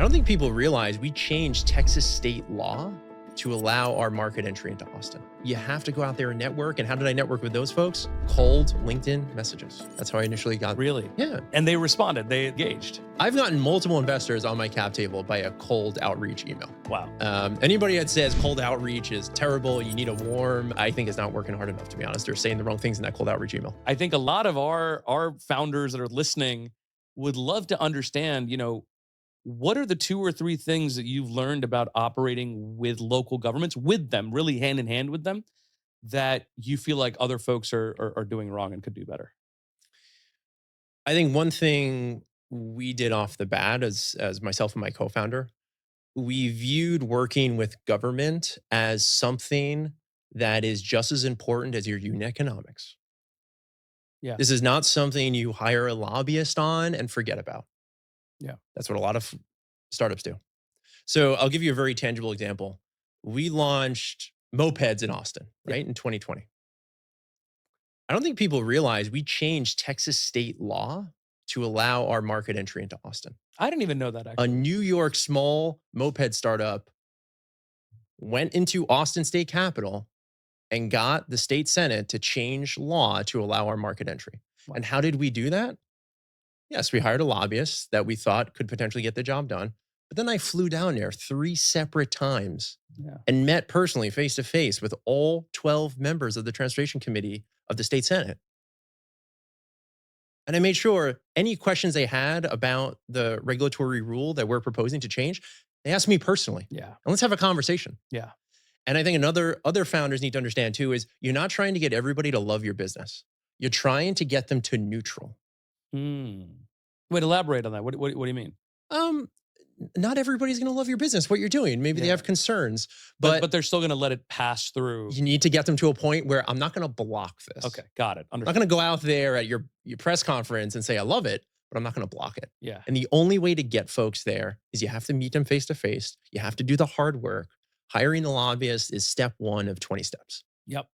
don't think people realize we changed Texas state law to allow our market entry into Austin. You have to go out there and network. And how did I network with those folks? Cold LinkedIn messages. That's how I initially got. Really? Yeah. And they responded, they engaged. I've gotten multiple investors on my cap table by a cold outreach email. Wow. Anybody that says cold outreach is terrible, you need a warm, I think is not working hard enough, to be honest. They're saying the wrong things in that cold outreach email. I think a lot of our founders that are listening would love to understand, what are the 2 or 3 things that you've learned about operating with local governments, with them, really hand in hand with them, that you feel like other folks are doing wrong and could do better? I think one thing we did off the bat as myself and my co-founder, we viewed working with government as something that is just as important as your unit economics. Yeah. This is not something you hire a lobbyist on and forget about. Yeah. That's what a lot of startups do. So I'll give you a very tangible example. We launched mopeds in Austin, right, in 2020. I don't think people realize we changed Texas state law to allow our market entry into Austin. I didn't even know that, actually. A New York small moped startup went into Austin State Capitol and got the state Senate to change law to allow our market entry. Wow. And how did we do that? Yes, we hired a lobbyist that we thought could potentially get the job done. But then I flew down there 3 separate times and met personally face to face with all 12 members of the Transportation Committee of the state Senate. And I made sure any questions they had about the regulatory rule that we're proposing to change, they asked me personally. Yeah. And let's have a conversation. Yeah. And I think other founders need to understand too is you're not trying to get everybody to love your business. You're trying to get them to neutral. Wait, elaborate on that. What do you mean? Not everybody's going to love your business, what you're doing. Maybe they have concerns, but they're still going to let it pass through. You need to get them to a point where I'm not going to block this. Okay, got it. I'm not going to go out there at your press conference and say, I love it, but I'm not going to block it. Yeah. And the only way to get folks there is you have to meet them face to face. You have to do the hard work. Hiring the lobbyist is step 1 of 20 steps. Yep.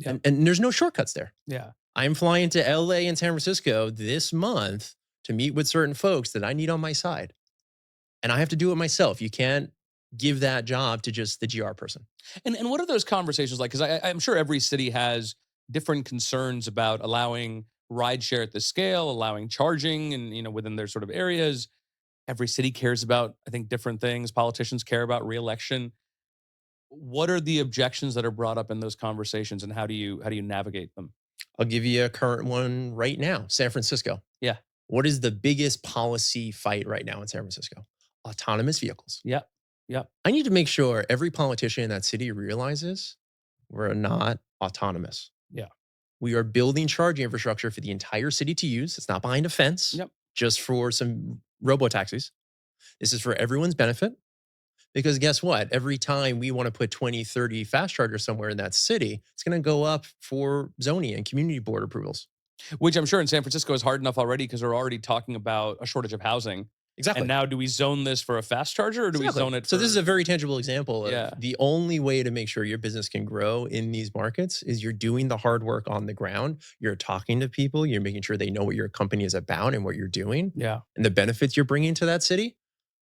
And there's no shortcuts there. Yeah. I'm flying to LA and San Francisco this month to meet with certain folks that I need on my side. And I have to do it myself. You can't give that job to just the GR person. And what are those conversations like? Because I'm sure every city has different concerns about allowing rideshare at this scale, allowing charging and within their sort of areas. Every city cares about, I think, different things. Politicians care about re-election. What are the objections that are brought up in those conversations, and how do you navigate them? I'll give you a current one right now. San Francisco. Yeah. What is the biggest policy fight right now in San Francisco? Autonomous vehicles. Yep. I need to make sure every politician in that city realizes we're not autonomous. Yeah. We are building charging infrastructure for the entire city to use. It's not behind a fence. Yep. Just for some robo-taxis. This is for everyone's benefit. Because guess what? Every time we want to put 20, 30 fast chargers somewhere in that city, it's going to go up for zoning and community board approvals. Which I'm sure in San Francisco is hard enough already because we're already talking about a shortage of housing. Exactly. And now do we zone this for a fast charger or do we zone it for... So this is a very tangible example of the only way to make sure your business can grow in these markets is you're doing the hard work on the ground. You're talking to people. You're making sure they know what your company is about and what you're doing. Yeah. And the benefits you're bringing to that city.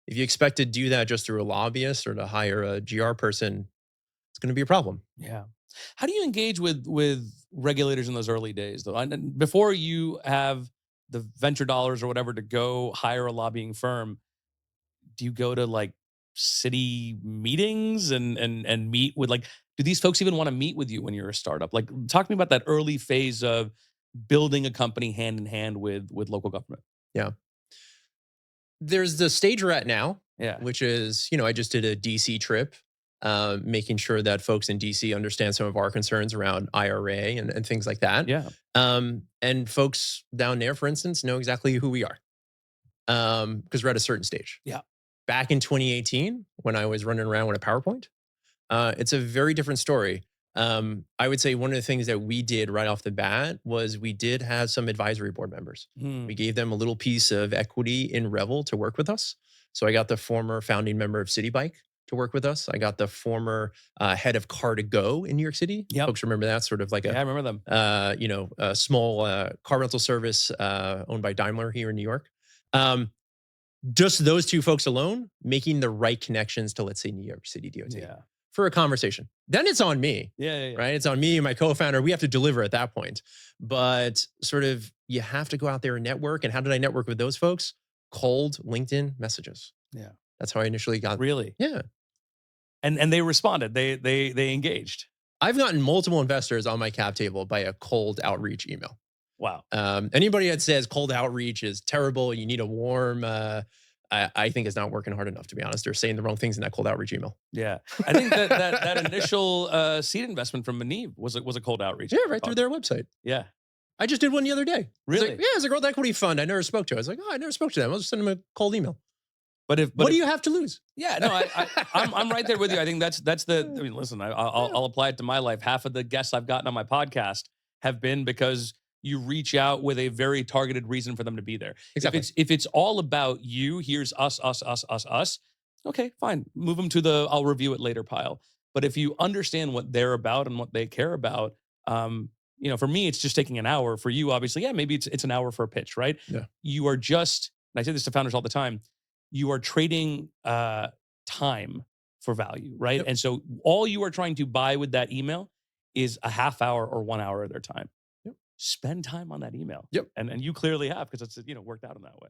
If you expect to do that just through a lobbyist or to hire a GR person, it's going to be a problem. Yeah. How do you engage with regulators in those early days, though? And before you have the venture dollars or whatever to go hire a lobbying firm, do you go to like city meetings and meet with do these folks even want to meet with you when you're a startup? Like, talk to me about that early phase of building a company hand in hand with local government. Yeah. There's the stage we're at now, Yeah. which is, I just did a DC trip, making sure that folks in DC understand some of our concerns around IRA and things like that. Yeah. And folks down there, for instance, know exactly who we are because we're at a certain stage. Yeah. Back in 2018, when I was running around with a PowerPoint, it's a very different story. I would say one of the things that we did right off the bat was we did have some advisory board members. We gave them a little piece of equity in Revel to work with us. So I got the former founding member of City Bike to work with us. I got the former head of Car2Go in New York City. Yep. Folks remember that, sort of like I remember them. A small car rental service owned by Daimler here in New York. just those two folks alone making the right connections to, let's say, New York City DOT Yeah. for a conversation. Then it's on me, Yeah. right? It's on me and my co-founder. We have to deliver at that point. But sort of, you have to go out there and network. And how did I network with those folks? Cold LinkedIn messages. Yeah. That's how I initially got. Really? Yeah. And they responded. They engaged. I've gotten multiple investors on my cap table by a cold outreach email. Wow. Anybody that says cold outreach is terrible, you need a warm, I think is not working hard enough, to be honest. They're saying the wrong things in that cold outreach email. Yeah. I think that initial seed investment from Maniv was a cold outreach. Yeah, right through their website. Yeah. I just did one the other day. Really? Like, yeah, it's a growth equity fund I never spoke to. I was like, oh, I never spoke to them. I'll just send them a cold email. But what do you have to lose? Yeah, no, I'm right there with you. I think that's the. I mean, listen, I'll apply it to my life. Half of the guests I've gotten on my podcast have been because you reach out with a very targeted reason for them to be there. Exactly. If it's all about you, here's us. Okay, fine. Move them to the I'll review it later pile. But if you understand what they're about and what they care about, for me, it's just taking an hour. For you, obviously, yeah, maybe it's an hour for a pitch, right? Yeah. You are just, and I say this to founders all the time, you are trading time for value, right? Yep. And so all you are trying to buy with that email is a half hour or 1 hour of their time. Yep. Spend time on that email. Yep. And you clearly have, because it's worked out in that way.